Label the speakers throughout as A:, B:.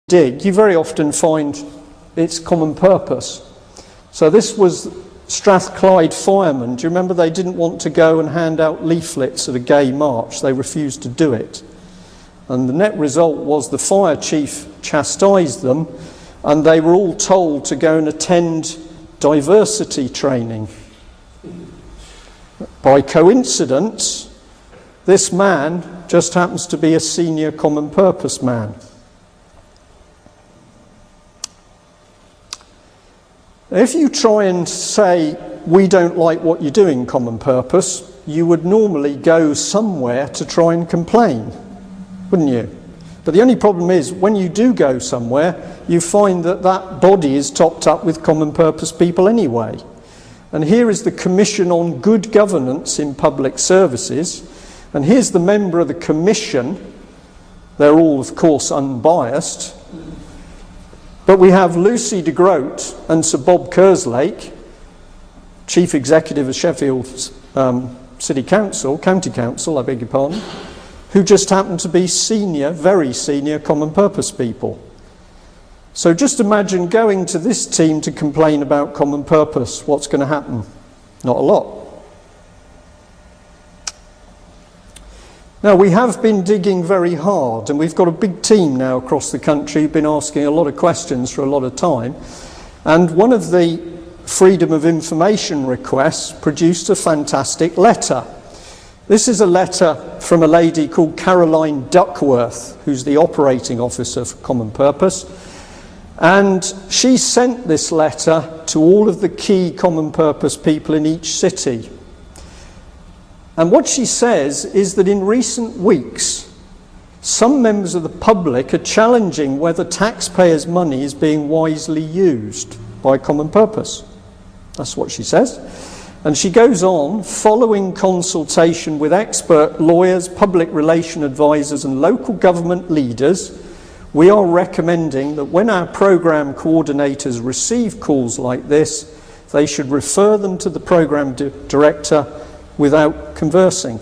A: dig, you very often find it's common purpose. So this was Strathclyde firemen. Do you remember they didn't want to go and hand out leaflets at a gay march? They refused to do it. And the net result was the fire chief chastised them, and they were all told to go and attend diversity training. By coincidence, this man just happens to be a senior common purpose man. If you try and say, we don't like what you're doing, common purpose, you would normally go somewhere to try and complain, wouldn't you? But the only problem is, when you do go somewhere, you find that that body is topped up with common purpose people anyway. And here is the Commission on Good Governance in Public Services, and here's the member of the Commission. They're all, of course, unbiased. But we have Lucy de Groot and Sir Bob Kerslake, Chief Executive of Sheffield County Council, I beg your pardon, who just happen to be senior, very senior common purpose people. So just imagine going to this team to complain about common purpose. What's going to happen? Not a lot. Now, we have been digging very hard, and we've got a big team now across the country who've been asking a lot of questions for a lot of time. And one of the Freedom of Information requests produced a fantastic letter. This is a letter from a lady called Caroline Duckworth, who's the operating officer for Common Purpose. And she sent this letter to all of the key Common Purpose people in each city. And what she says is that in recent weeks, some members of the public are challenging whether taxpayers' money is being wisely used by Common Purpose. That's what she says. And she goes on, following consultation with expert lawyers, public relation advisors and local government leaders, we are recommending that when our programme coordinators receive calls like this, they should refer them to the programme director without conversing.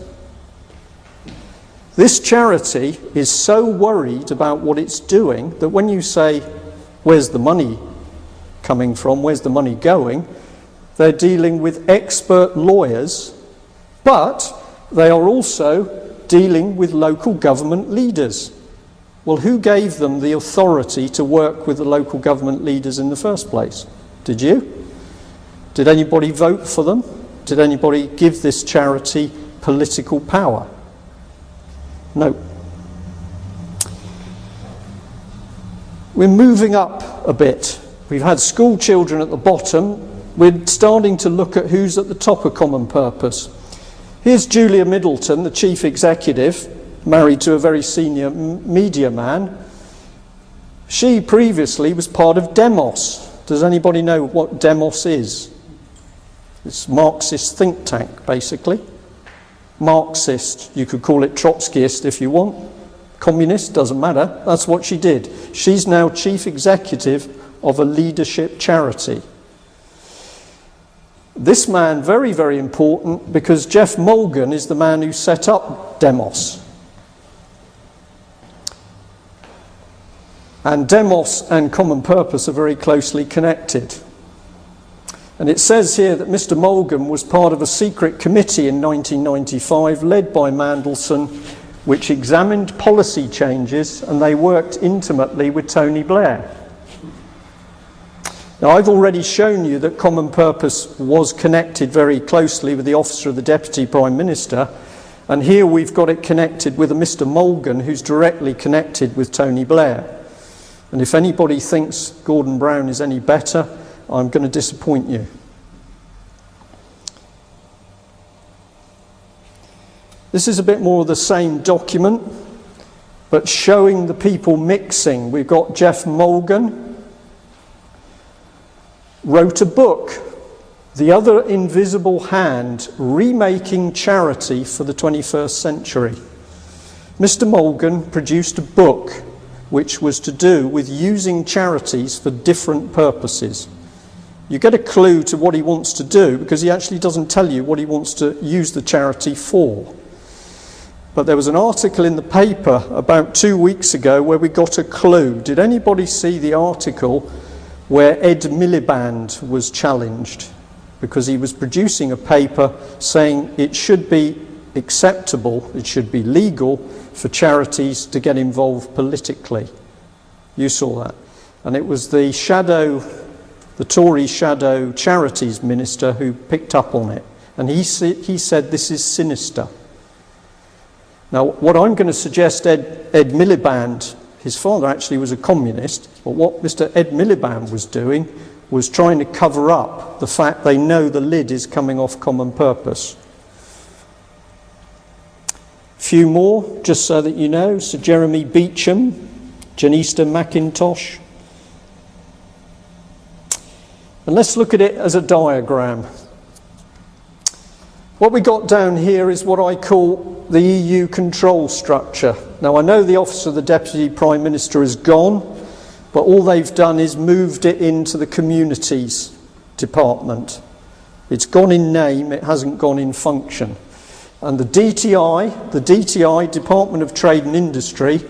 A: This charity is so worried about what it's doing that when you say, where's the money coming from, where's the money going, they're dealing with expert lawyers, but they are also dealing with local government leaders. Well, who gave them the authority to work with the local government leaders in the first place? Did you? Did anybody vote for them? Did anybody give this charity political power? No. We're moving up a bit. We've had school children at the bottom. We're starting to look at who's at the top of Common Purpose. Here's Julia Middleton, the Chief Executive, married to a very senior media man. She previously was part of Demos. Does anybody know what Demos is? It's a Marxist think tank, basically. Marxist, you could call it Trotskyist if you want. Communist, doesn't matter. That's what she did. She's now Chief Executive of a leadership charity. This man, very, very important, because Jeff Mulgan is the man who set up Demos. And Demos and Common Purpose are very closely connected. And it says here that Mr. Mulgan was part of a secret committee in 1995 led by Mandelson, which examined policy changes, and they worked intimately with Tony Blair. Now, I've already shown you that Common Purpose was connected very closely with the Office of the Deputy Prime Minister, and here we've got it connected with a Mr. Mulgan who's directly connected with Tony Blair. And if anybody thinks Gordon Brown is any better, I'm going to disappoint you. This is a bit more of the same document, but showing the people mixing. We've got Jeff Mulgan, wrote a book, The Other Invisible Hand, Remaking Charity for the 21st Century. Mr. Mulgan produced a book which was to do with using charities for different purposes. You get a clue to what he wants to do because he actually doesn't tell you what he wants to use the charity for. But there was an article in the paper about 2 weeks ago where we got a clue. Did anybody see the article where Ed Miliband was challenged? Because he was producing a paper saying it should be acceptable, it should be legal for charities to get involved politically. You saw that. And it was the Tory shadow charities minister who picked up on it. And he said this is sinister. Now, what I'm going to suggest Ed Miliband, his father actually was a communist, but what Mr. Ed Miliband was doing was trying to cover up the fact they know the lid is coming off Common Purpose. Few more, just so that you know. Sir Jeremy Beecham, Janista McIntosh. And let's look at it as a diagram. What we got down here is what I call the EU control structure. Now, I know the Office of the Deputy Prime Minister is gone, but all they've done is moved it into the Communities Department. It's gone in name, it hasn't gone in function. And the DTI, Department of Trade and Industry,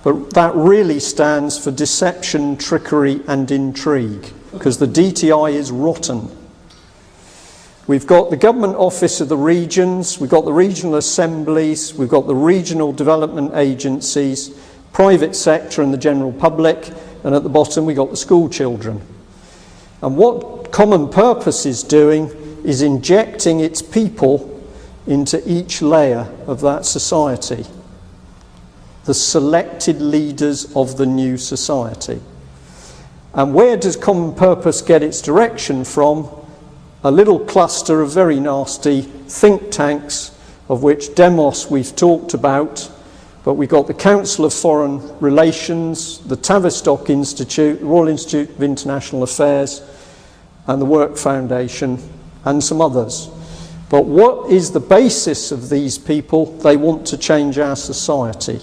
A: but that really stands for deception, trickery and intrigue, because the DTI is rotten. We've got the Government Office of the Regions, we've got the regional assemblies, we've got the regional development agencies, private sector and the general public, and at the bottom we've got the school children. And what Common Purpose is doing is injecting its people into each layer of that society, the selected leaders of the new society. And where does Common Purpose get its direction from? A little cluster of very nasty think tanks, of which Demos we've talked about, but we've got the Council of Foreign Relations, the Tavistock Institute, the Royal Institute of International Affairs, and the Work Foundation, and some others. But what is the basis of these people? They want to change our society.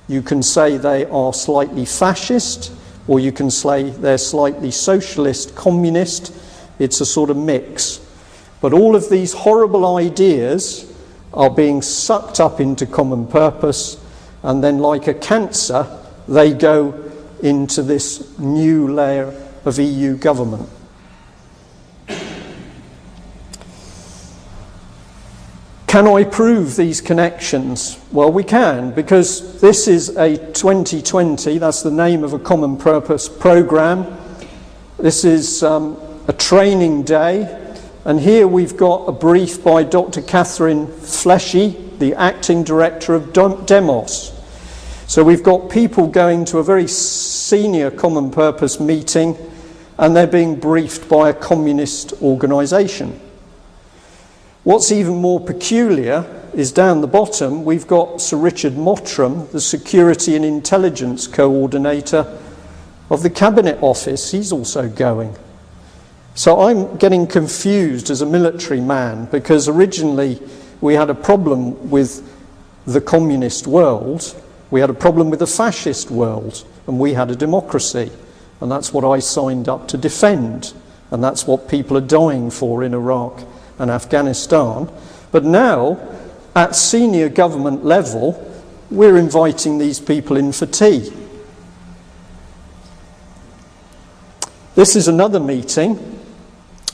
A: You can say they are slightly fascist, or you can say they're slightly socialist, communist. It's a sort of mix. But all of these horrible ideas are being sucked up into Common Purpose, and then like a cancer, they go into this new layer of EU government. Can I prove these connections? Well, we can, because this is a 2020, that's the name of a Common Purpose programme. This is a training day, and here we've got a brief by Dr. Catherine Fleshy, the acting director of Demos. So we've got people going to a very senior Common Purpose meeting, and they're being briefed by a communist organisation. What's even more peculiar is down the bottom, we've got Sir Richard Mottram, the Security and Intelligence Coordinator of the Cabinet Office. He's also going. So I'm getting confused as a military man, because originally we had a problem with the communist world, we had a problem with the fascist world, and we had a democracy. And that's what I signed up to defend. And that's what people are dying for in Iraq and Afghanistan. But now, at senior government level, we're inviting these people in for tea. This is another meeting.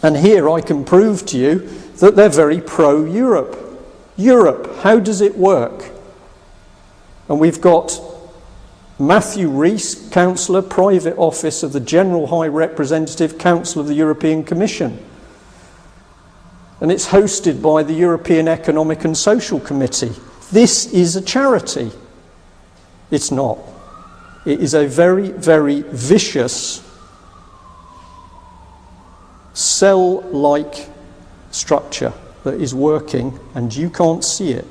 A: And here I can prove to you that they're very pro-Europe. Europe, how does it work? And we've got Matthew Rees, Councillor, Private Office of the General High Representative, Council of the European Commission. And it's hosted by the European Economic and Social Committee. This is a charity. It's not. It is a very, very vicious cell-like structure that is working, and you can't see it.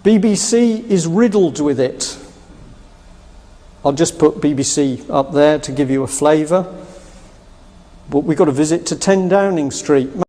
A: BBC is riddled with it. I'll just put BBC up there to give you a flavour. But we've got a visit to 10 Downing Street.